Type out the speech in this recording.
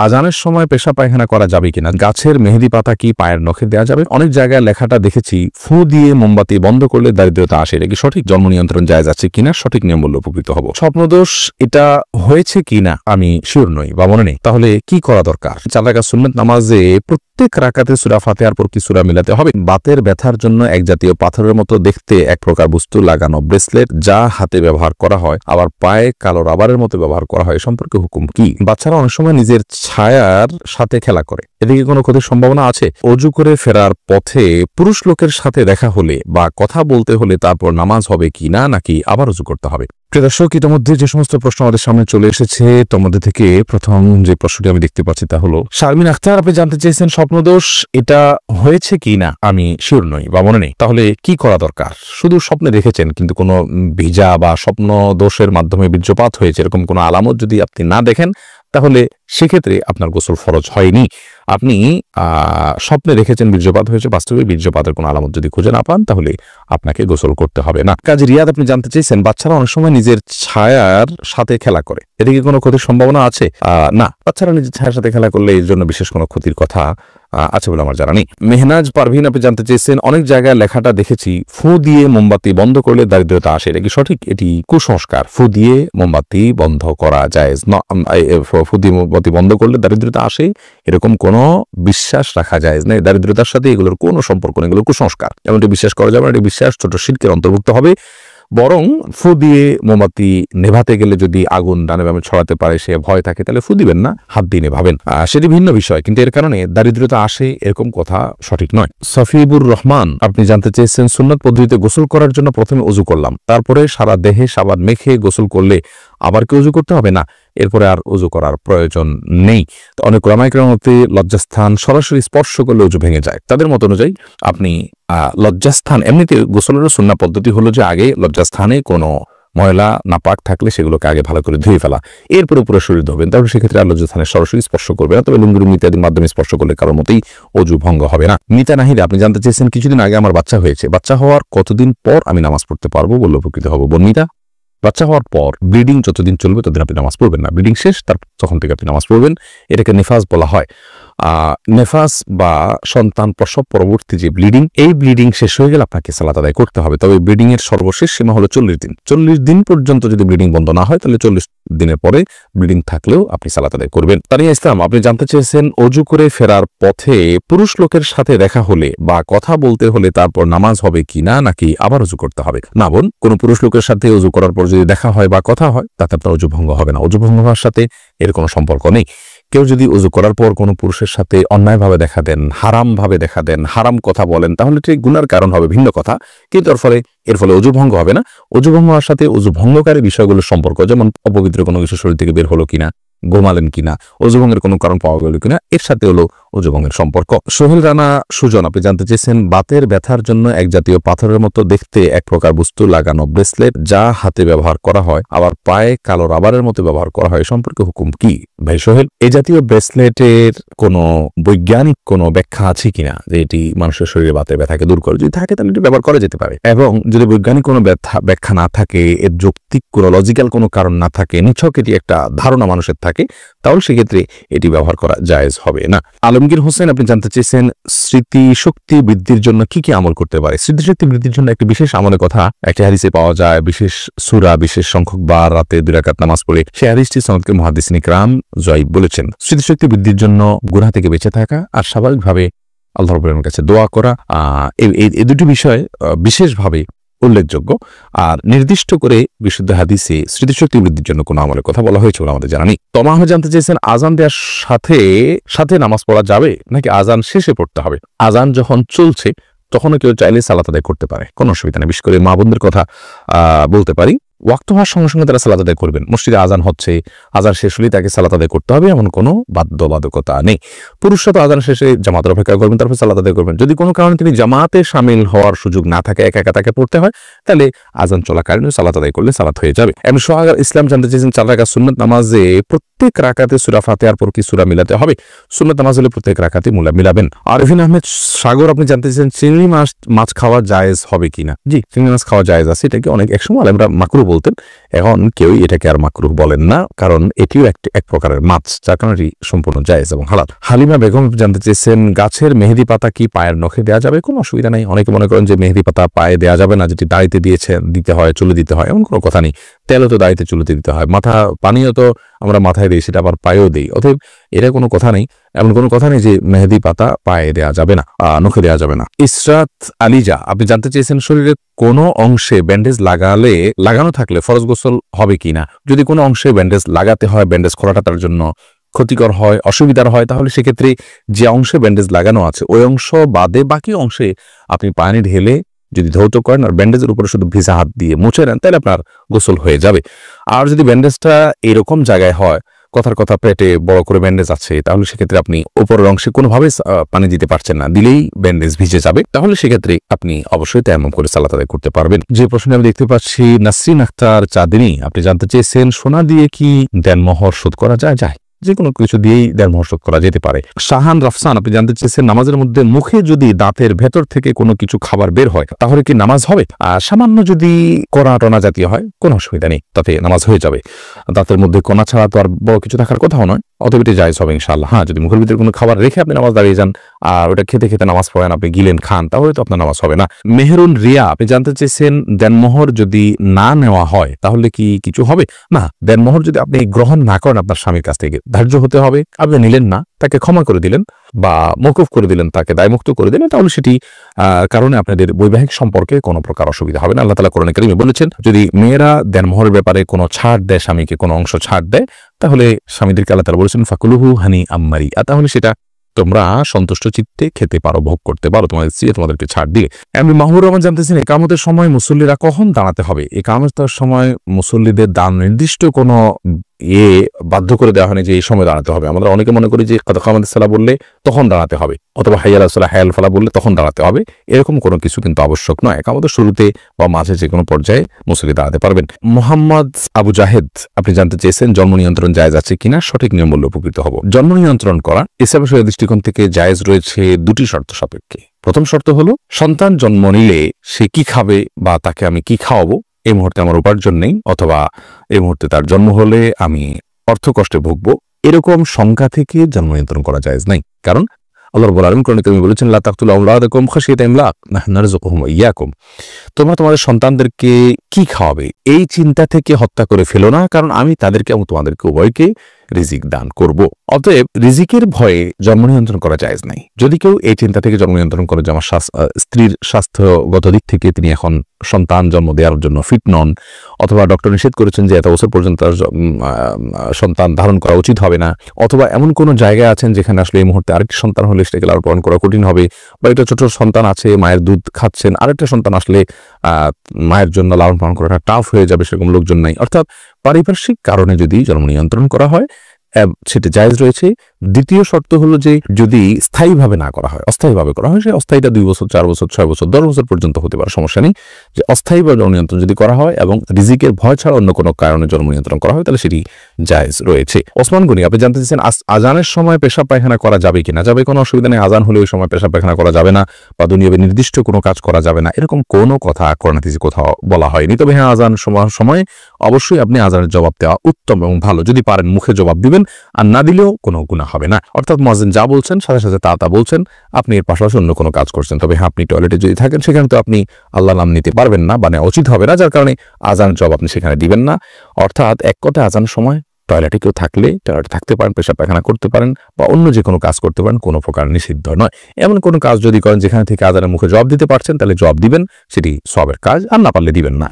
আজানের সময় পেশা পায়খানা করা যাবে কিনা, গাছের মেহেদি পাতা কি পায়ের নখে দেওয়া যাবে? অনেক জায়গায় লেখাটা দেখেছি ফু দিয়ে মোমবাতি বন্ধ করলে দারিদ্রতা আসে। এটা কি সঠিক? জন্ম নিয়ন্ত্রণ জায়েজ আছে কিনা? সঠিক নিয়ম বললে উপকৃত হব। স্বপ্নদোষ এটা হয়েছে কিনা আমি শিওর নই বা মনে নেই, তাহলে কি করা দরকার? 4 রাকাত সুন্নাত নামাজে প্রত্যেক রাকাতে সূরা ফাতিহার পর কি সূরা মিলাতে হবে? বাতের ব্যথার জন্য এক জাতীয় পাথরের মতো দেখতে এক প্রকার বস্তু লাগানো ব্রেসলেট যা হাতে ব্যবহার করা হয় আবার পায়ে কালো রাবারের মতো ব্যবহার করা হয়, সম্পর্কে হুকুম কি? বাচ্চারা অনেক সময় নিজের ছায়ার সাথে খেলা করে, এদিকে কোনো ক্ষতির সম্ভাবনা আছে? অজু করে ফেরার পথে পুরুষ লোকের সাথে দেখা হলে বা কথা বলতে হলে তারপর নামাজ হবে কিনা, নাকি আবার অজু করতে হবে? প্রিয় দর্শক, ইতিমধ্যে যে সমস্ত প্রশ্ন আমাদের সামনে চলে এসেছে তার মধ্যে থেকে প্রথম যে প্রশ্নটি আমি দেখতে পাচ্ছি তা হলো শারমিন আক্তার, আপনি জানতে চেয়েছেন স্বপ্নদোষ এটা হয়েছে কিনা আমি শিওর নই বা মনে নেই, তাহলে কি করা দরকার? শুধু স্বপ্নে দেখেছেন কিন্তু কোনো ভিজা বা স্বপ্ন দোষের মাধ্যমে বীর্যপাত হয়েছে এরকম কোনো আলামত যদি আপনি না দেখেন তাহলে সেক্ষেত্রে আপনার গোসল ফরজ হয়নি। আপনি স্বপ্নে দেখেছেন বীর্যপাত হয়েছে, বাস্তবে বীর্যপাতের কোনো আলামত যদি খুঁজে না পান তাহলে আপনাকে গোসল করতে হবে না। কাজী রিয়াদ, আপনি জানতে চেয়েছেন বাচ্চারা অনেক সময় নিজের ছায়ার সাথে খেলা করে, এদিকে কোনো ক্ষতির সম্ভাবনা আছে? না, বাচ্চারা নিজের ছায়ার সাথে খেলা করলে এর জন্য বিশেষ কোনো ক্ষতির কথা আছে বলে আমার জানা নেই। মেহনাজ পারভিন, আপনি জানতে চেয়েছেন অনেক জায়গায় লেখাটা দেখেছি ফু দিয়ে মোমবাতি বন্ধ করলে দারিদ্রতা আসে, এটা কি সঠিক? এটি কুসংস্কার। ফু দিয়ে মোমবাতি বন্ধ করা জায়েজ না, ফু দিয়ে মোমবাতি বন্ধ করলে দারিদ্রতা আসে এরকম কোনো বিশ্বাস রাখা জায়েজ নেই। দারিদ্রতার সাথে এগুলোর কোনো সম্পর্ক নেই, এগুলো কুসংস্কার, এমনটি বিশ্বাস করা যাবে না। এটি বিশ্বাস ছোট শিরকের অন্তর্ভুক্ত হবে। বরং ফু দিয়ে মোমবাতি নেভাতে গেলে যদি আগুন ডানে বামে ছড়াতে পারে সে ভয় থাকে তাহলে ফু দিবেন না, হাত দিয়ে নেভাবেন, সেটি ভিন্ন বিষয়, কিন্তু এর কারণে দারিদ্রতা আসে এরকম কথা সঠিক নয়। সফিবুর রহমান, আপনি জানতে চেয়েছেন সুন্নত পদ্ধতিতে গোসল করার জন্য প্রথমে ওযু করলাম, তারপরে সারা দেহে সাবান মেখে গোসল করলে আবার কি ওযু করতে হবে? না, এরপরে আর ওযু করার প্রয়োজন নেই। অনেক ওলামায়ে কেরামের মতে লজ্জাস্থান সরাসরি স্পর্শ করলে ওযু ভেঙে যায়। তাদের মত অনুযায়ী আপনি লজ্জাস্থান, এমনিতে গোসলের সুন্নাহ পদ্ধতি হলো যে আগে লজ্জাস্থানে কোনো ময়লা নাপাক থাকলে সেগুলোকে আগে ভালো করে ধুয়ে ফেলা, এরপরে পুরো শরীর ধোবেন, তাহলে সেক্ষেত্রে আর লজ্জাস্থানে সরাসরি স্পর্শ করবে না। তবে লুঙ্গি ইত্যাদির মাধ্যমে স্পর্শ করলে কারোর মতেই ওযু ভঙ্গ হবে না। মিতা নাহিদ, আপনি জানতে চেয়েছেন কিছুদিন আগে আমার বাচ্চা হয়েছে, বাচ্চা হওয়ার কতদিন পর আমি নামাজ পড়তে পারবো বলে উপকৃত হব? বোন মিতা, বাচ্চা হওয়ার পর ব্লিডিং যতদিন চলবে ততদিন আপনি নামাজ পড়বেন না। ব্লিডিং শেষ, তার তখন থেকে আপনি নামাজ পড়বেন। এটাকে নেফাস বলা হয়। নেফাস বা সন্তান প্রসব পরবর্তী যে ব্লিডিং, এই ব্লিডিং শেষ হয়ে গেলে আপনাকে সালাত আদায় করতে হবে। তবে ব্লিডিং এর সর্বশেষ সীমা হলো 40 দিন। 40 দিন পর্যন্ত যদি ব্লিডিং বন্ধ না হয় তাহলে 40 দিনের পরে ব্লিডিং থাকলেও আপনি সালাত আদায় করবেন। তানিয়া ইসলাম, আপনি জানতে চেয়েছেন অজু করে ফেরার পথে পুরুষ লোকের সাথে দেখা হলে বা কথা বলতে হলে তারপর নামাজ হবে কিনা, নাকি আবার অজু করতে হবে? না বোন, কোন পুরুষ লোকের সাথে অজু করার পর যদি দেখা হয় বা কথা হয় তাতে আপনার অজু ভঙ্গ হবে না। অজু ভঙ্গ হওয়ার সাথে এর কোনো সম্পর্ক নেই। কেউ যদি অজু করার পর কোনো পুরুষের সাথে অন্যায়ভাবে দেখা দেন, হারাম ভাবে দেখা দেন, হারাম কথা বলেন, তাহলে ঠিক গুনার কারণ হবে, ভিন্ন কথা, কিন্তু এর ফলে অজু ভঙ্গ হবে না। অজু ভঙ্গ হওয়ার সাথে অজু ভঙ্গকারী বিষয়গুলোর সম্পর্ক, যেমন অপবিত্র কোনো কিছু শরীর থেকে বের হলো কিনা, ঘুমালেন কিনা, অজুভঙ্গের কোনো কারণ পাওয়া গেল কিনা, এর সাথে হলো অজুভঙ্গের সম্পর্ক। সোহেল রানা সুজন, আপনি জানতে চেয়েছেন বাতের ব্যথার জন্য এক জাতীয় পাথরের মতো দেখতে এক প্রকার বস্তু লাগানো ব্রেসলেট যা হাতে ব্যবহার করা হয় আবার পায়ে কালো রাবারের মতো ব্যবহার করা হয়, সম্পর্কে হুকুম কি? ভাই সোহেল, এই জাতীয় ব্রেসলেটের কোনো বৈজ্ঞানিক কোনো ব্যাখ্যা আছে কিনা যে এটি মানুষের শরীরে বাতের ব্যথাকে দূর করে? যদি থাকে তাহলে এটি ব্যবহার করা যেতে পারে, এবং যদি বৈজ্ঞানিক কোনো ব্যাখ্যা না থাকে, এর যৌক্তিক কোনো লজিক্যাল কোনো কারণ না থাকে, নিছক এটি একটা ধারণা মানুষের থাকে, তাহলে সেক্ষেত্রে এটি ব্যবহার করা জায়েজ হবে না। আলমগীর হোসেন, আপনি জানতে চেয়েছেন স্মৃতিশক্তি বৃদ্ধির জন্য কি কি আমল করতে পারে? স্মৃতিশক্তি বৃদ্ধির জন্য একটি বিশেষ আমলের কথা একটি হাদিসে পাওয়া যায়, বিশেষ সূরা, বিশেষ সংখ্যক বার রাতে 2 রাকাত নামাজ পড়ে। সেই হাদিসটি সনদকে মুহাদ্দিসিন ইকরাম যায়িব বলেছেন। স্মৃতিশক্তি বৃদ্ধির জন্য গুনাহ থেকে বেঁচে থাকা আর স্বাভাবিকভাবে আল্লাহর রাব্বুল কাছে দোয়া করা, এই দুটি বিষয় বিশেষভাবে উল্লেখযোগ্য। আর নির্দিষ্ট করে বিশুদ্ধ হাদিসে স্মৃতিশক্তি বৃদ্ধির জন্য কোনো আমলের কথা বলা হয়েছে বলে আমাদের জানা নেই। তমা আহমেদ জানতে চেয়েছেন আজান দেওয়ার সাথে সাথে নামাজ পড়া যাবে নাকি আজান শেষে পড়তে হবে? আজান যখন চলছে তখনও কেউ চাইলে সালাত আদায় করতে পারে, কোনো অসুবিধা নেই। বিশেষ করে মা বোনদের কথা বলতে পারি, ওয়াক্ত হওয়ার সঙ্গে সঙ্গে তারা সালাত আদায় করবেন। মসজিদে আজান হচ্ছে, আজান শেষ হলেই তাকে সালাত আদায় করতে হবে এমন কোনো বাধ্যবাধকতা নেই। পুরুষরা তো আজান শেষে জামাতের অপেক্ষা করবেন, তারপর সালাত আদায় করবেন। যদি কোনো কারণে তিনি জামাতে শামিল হওয়ার সুযোগ না থাকে, একা একা তাকে পড়তে হয়, তাহলে আজান চলাকালীন সালাত আদায় করলে সালাত হয়ে যাবে। এমন সোহাগ ইসলাম জানতে চেয়েছেন 4 রাকাত সুন্নাত নামাজে প্রত্যেক রাকাতে সূরা ফাতিহার পর কি সূরা মিলাতে হবে? সুন্নাত নামাজ হলে প্রত্যেক রাকাতে মিলাবেন। আরিফিন আহমেদ সাগর, আপনি জানতে চেয়েছেন চিংড়ি মাছ খাওয়া জায়েজ হবে কিনা? জি, চিংড়ি মাছ খাওয়া জায়েজ আছে, এটাকে একসময় আমরা মাকরুহ বলতেন, এখন কেউই এটাকে আর মাকরুহ বলেন না, কারণ এটিও এক প্রকারের মাছ, যার কারণে এটি সম্পূর্ণ জায়েজ এবং হালাল। হালিমা বেগম জানতে চেয়েছেন, গাছের মেহেদি পাতা কি পায়ের নখে দেওয়া যাবে? কোনো অসুবিধা নেই। অনেকে মনে করেন যে মেহেদি পাতা পায়ে দেওয়া যাবে না, যেটি দাড়িতে দিতে হয়, চুলে দিতে হয়, এমন কোনো কথা নেই। তেলও তো দাড়িতে চুলেতে দিতে হয়, পানিও তো আমরা মাথায় দিই, সেটা আবার পায়েও দিই। অতএব এটা কোনো কথা নেই, এমন কোনো কথা নেই যে মেহেদি পাতা পায়ে দেওয়া যাবে না, নখে দেওয়া যাবে না। ইসরাত আলিজা আপনি জানতে চেয়েছেন, শরীরে কোনো অংশে ব্যান্ডেজ লাগানো থাকলে ফরজ গোসল হবে কিনা? যদি কোনো অংশে ব্যান্ডেজ লাগাতে হয়, ব্যান্ডেজ করাটা তার জন্য ক্ষতিকর হয়, অসুবিধার হয়, তাহলে সেক্ষেত্রে যে অংশে ব্যান্ডেজ লাগানো আছে ওই অংশ বাদে বাকি অংশে আপনি পানি ঢেলে যদি ধৌত করেন আর ব্যান্ডেজের উপরে শুধু ভিজা হাত দিয়ে মুছে নেন, তাহলে আপনার গোসল হয়ে যাবে। আর যদি ব্যান্ডেজটা এরকম জায়গায় হয়, কথার কথা পেটে বড় করে ব্যান্ডেজ আছে, তাহলে সেক্ষেত্রে আপনি উপরের অংশে কোনোভাবে পানি দিতে পারছেন না, দিলেই ব্যান্ডেজ ভিজে যাবে, তাহলে সেক্ষেত্রে আপনি অবশ্যই তায়াম্মুম করে সালাত আদায় করতে পারবেন। যে প্রশ্নে আমি দেখতে পাচ্ছি, নাসরিন আক্তার চাঁদনী আপনি জানতে চেয়েছেন, সোনা দিয়ে কি দেনমোহর শোধ করা যায়? যে কোনো কিছু দিয়েই দেনমোহর শোধ করা যেতে পারে। শাহান রাফসান আপনি জানতে চেয়েছেন, নামাজের মধ্যে মুখে যদি দাঁতের ভেতর থেকে কোনো কিছু খাবার বের হয় তাহলে কি নামাজ হবে? সামান্য যদি কণা টনা জাতীয় হয় কোনো অসুবিধা নেই, তাতে নামাজ হয়ে যাবে। দাঁতের মধ্যে কণা ছাড়া তো আর বড় কিছু থাকার কথাও নয়, অতএব এটি জায়েজ হবে ইনশাআল্লাহ। হ্যাঁ, যদি মুখের ভিতরে কোনো খাবার রেখে আপনি নামাজ দাঁড়িয়ে যান আর ওটা খেতে খেতে নামাজ পড়েন, আপনি গিলেন খান, তাহলে তো আপনার নামাজ হবে না। মেহেরুন রিয়া আপনি জানতে চেয়েছেন, দেনমোহর যদি না নেওয়া হয় তাহলে কি কিছু হবে? না, দেনমোহর যদি আপনি গ্রহণ না করেন আপনার স্বামীর কাছ থেকে, ধার্য হতে হবে, আপনি নিলেন না, তাকে ক্ষমা করে দিলেন বা মওকুফ করে দিলেন, তাকে দায়মুক্ত করে দিলেন, তাহলে সেটি কারণে আপনাদের বৈবাহিক সম্পর্কে কোনো প্রকার অসুবিধা হবে না। আল্লাহ তাআলা কোরআনে কারীমে বলেছেন, যদি মেয়েরা দেনমোহরের ব্যাপারে কোনো ছাড় দেয়, স্বামীকে কোনো অংশ ছাড় দেয়, তাহলে স্বামীদেরকে আল্লাহ তাআলা বলেছেন ফাকুলুহু হানি আম্মারি, তাহলে সেটা তোমরা সন্তুষ্ট চিত্তে খেতে পারো, ভোগ করতে পারো, তোমাদের স্ত্রী তোমাদেরকে ছাড় দিয়ে। এমনি মাহমুদুর রহমান জানতেছেন, একামতের সময় মুসল্লিরা কখন দাঁড়াতে হবে? একামতের সময় মুসল্লিদের নির্দিষ্ট কোনো বাধ্য করে দেওয়া হয়নি যে এই সময় দাঁড়াতে হবে। আমরা অনেকে মনে করি যে কামাতের সালাহ বললে তখন দাঁড়াতে হবে, অথবা হাইয়া আলাস সালাহ হায়াল ফালাহ বললে তখন দাঁড়াতে হবে, এরকম কোনো কিছু কিন্তু আবশ্যক নয়। একামতের শুরুতে বা মাঝে যে কোনো পর্যায়ে মুসল্লি দাঁড়াতে পারবেন। মোহাম্মদ আবু জাহেদ আপনি জানতে চেয়েছেন, জন্ম নিয়ন্ত্রণ জায়েজ আছে কিনা? সঠিক নিয়ম বললে উপকৃত হব। জন্ম নিয়ন্ত্রণ করা ইসলাম শরীয়তের দৃষ্টিকোণ থেকে জায়েজ রয়েছে দুটি শর্ত সাপেক্ষে। প্রথম শর্ত হলো, সন্তান জন্ম নিলে সে কি খাবে বা তাকে আমি কি খাওয়াবো, এই মুহূর্তে আমার উপার্জন নেই, অথবা এই মুহূর্তে তার জন্ম হলে আমি অর্থ কষ্টে ভুগবো, এরকম শঙ্কা থেকে জন্ম নিয়ন্ত্রণ করা জায়েজ নাই। কারণ আল্লাহ রাব্বুল আলামিন কোরআনে কারীমে বলেছেন, লা তাকতুলু আওলাদাকুম খাশিয়াতা ইমলাক নাহনু নারযুকুহুম ওয়া ইয়াকুম, তোমরা তোমাদের সন্তানদেরকে কি খাওয়াবে এই চিন্তা থেকে হত্যা করে ফেলো না, কারণ আমি তাদেরকে এবং তোমাদেরকে উভয়কে রিজিক দান করব। অতএব রিজিকের ভয়ে জন্ম নিয়ন্ত্রণ করা জায়েজ নাই। যদি কেউ এই চিন্তা থেকে জন্ম নিয়ন্ত্রণ করে যে আমার স্ত্রীর স্বাস্থ্যগত দিক থেকে তিনি এখন সন্তান জন্ম দেওয়ার জন্য ফিট নন, অথবা ডক্টর নিষেধ করেছেন যে এত বছর পর্যন্ত সন্তান ধারণ করা উচিত হবে না, অথবা এমন কোনো জায়গায় আছেন যেখানে আসলে এই মুহূর্তে আরেকটি সন্তান হলে সেটাকে লালন পালন করা কঠিন হবে, বা একটা ছোট সন্তান আছে মায়ের দুধ খাচ্ছেন, আরেকটা সন্তান আসলে মায়ের জন্য লালন পালন করাটা টাফ হয়ে যাবে, সেরকম লোকজন নাই, অর্থাৎ পারিপার্শ্বিক কারণে যদি জন্ম নিয়ন্ত্রণ করা হয় সেটা জায়েজ রয়েছে। দ্বিতীয় শর্ত হলো যে যদি স্থায়ীভাবে না করা হয়, অস্থায়ীভাবে করা হয়, সে অস্থায়ীটা 2 বছর 4 বছর 6 বছর 10 বছর পর্যন্ত হতে পারে, সমস্যা নেই। যে অস্থায়ীভাবে জন্ম নিয়ন্ত্রণ যদি করা হয় এবং রিজিকের ভয় ছাড়া অন্য কোনো কারণে জন্ম নিয়ন্ত্রণ করা হয়, তাহলে সেটি জায়েজ রয়েছে। ওসমান গনি আপনি জানতে চাইছেন, আজানের সময় পেশাব পায়খানা করা যাবে কিনা? যাবে, কোনো অসুবিধা নেই। আজান হলে ওই সময় পেশাব পায়খানা করা যাবে না বা দুনিয়াবে নির্দিষ্ট কোনো কাজ করা যাবে না, এরকম কোনো কথা কোরআন হাদিসে কোথাও বলা হয়নি। তবে হ্যাঁ, আজান সময় অবশ্যই আপনি আজানের জবাব দেওয়া উত্তম এবং ভালো। যদি পারেন মুখে জবাব দিবেন, আর না দিলেও কোনো গুনাহ হবে না। অর্থাৎ মুয়াজ্জিন যা বলছেন সাথে সাথে তা বলছেন, আপনি এর পাশাপাশি অন্য কোনো কাজ করছেন। তবে হ্যাঁ, আপনি টয়লেটে যদি থাকেন সেখানে তো আপনি আল্লাহর নাম নিতে পারবেন না, মানে উচিত হবে না, যার কারণে আজান জবাব আপনি সেখানে দিবেন না। অর্থাৎ এক কথায় আজানের সময় টয়লেটে কেউ থাকলে টয়লেটে থাকতে পারেন, পেশাব পায়খানা করতে পারেন বা অন্য যে কোনো কাজ করতে পারেন, কোনো প্রকার নিষিদ্ধ নয়। এমন কোনো কাজ যদি করেন যেখানে থেকে আজানের মুখে জবাব দিতে পারছেন, তাহলে জবাব দিবেন, সেটি সওয়াবের কাজ, আর না পারলে দিবেন না।